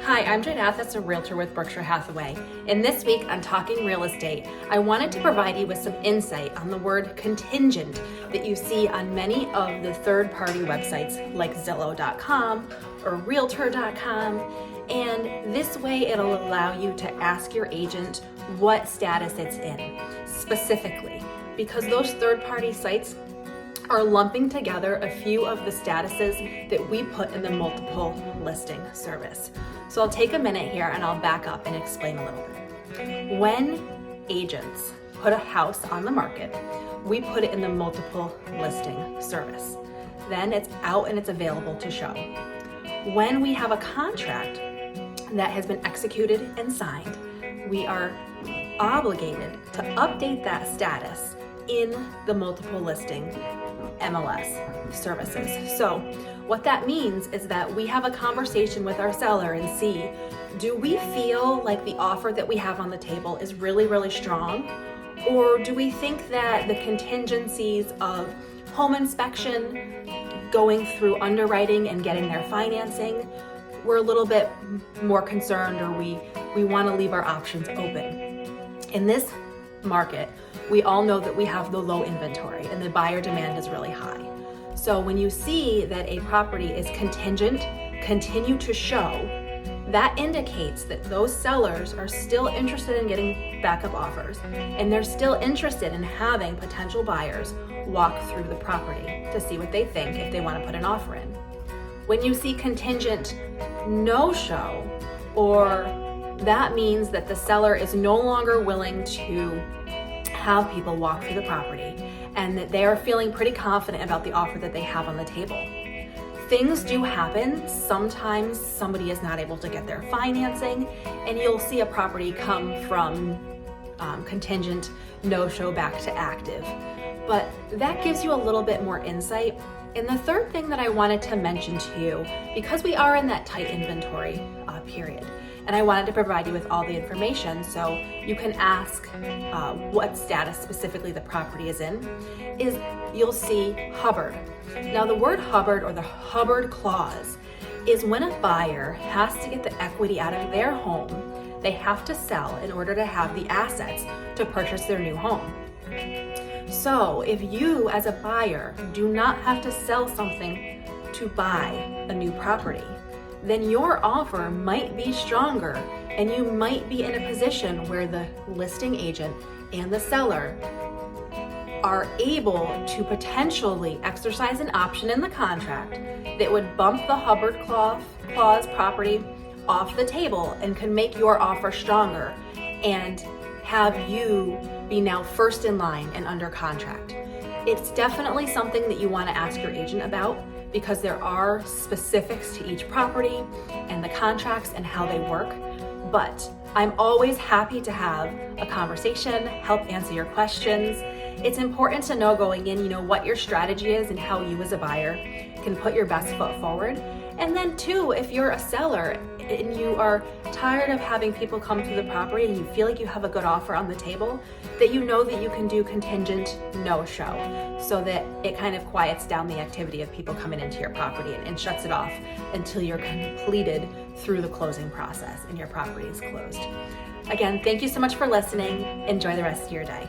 Hi, I'm Jane Athas, a realtor with Berkshire Hathaway. And this week on Talking Real Estate, I wanted to provide you with some insight on the word contingent that you see on many of the third-party websites like Zillow.com or Realtor.com. And this way it'll allow you to ask your agent what status it's in specifically, because those third-party sites are lumping together a few of the statuses that we put in the multiple listing service. So I'll take a minute here and I'll back up and explain a little bit. When agents put a house on the market, we put it in the multiple listing service. Then it's out and it's available to show. When we have a contract that has been executed and signed, we are obligated to update that status in the multiple listing MLS services. So what that means is that we have a conversation with our seller and see, do we feel like the offer that we have on the table is really, really strong? Or do we think that the contingencies of home inspection, going through underwriting and getting their financing, we're a little bit more concerned, or we want to leave our options open? In this market, we all know that we have the low inventory and the buyer demand is really high. So when you see that a property is contingent, continue to show, that indicates that those sellers are still interested in getting backup offers, and they're still interested in having potential buyers walk through the property to see what they think if they want to put an offer in. When you see contingent no-show, or that means that the seller is no longer willing to have people walk through the property and that they are feeling pretty confident about the offer that they have on the table. Things do happen. Sometimes somebody is not able to get their financing and you'll see a property come from contingent no-show back to active. But that gives you a little bit more insight. And the third thing that I wanted to mention to you, because we are in that tight inventory period, and I wanted to provide you with all the information so you can ask what status specifically the property is in, is you'll see Hubbard. Now the word Hubbard, or the Hubbard clause, is when a buyer has to get the equity out of their home, they have to sell in order to have the assets to purchase their new home. So if you as a buyer do not have to sell something to buy a new property, then your offer might be stronger and you might be in a position where the listing agent and the seller are able to potentially exercise an option in the contract that would bump the Hubbard clause property off the table and can make your offer stronger and have you be now first in line and under contract. It's definitely something that you want to ask your agent about, because there are specifics to each property and the contracts and how they work. But I'm always happy to have a conversation, help answer your questions. It's important to know going in, what your strategy is and how you as a buyer can put your best foot forward. And then too, if you're a seller and you are tired of having people come to the property and you feel like you have a good offer on the table, that you know that you can do contingent no-show, so that it kind of quiets down the activity of people coming into your property and shuts it off until you're completed through the closing process and your property is closed. Again, thank you so much for listening. Enjoy the rest of your day.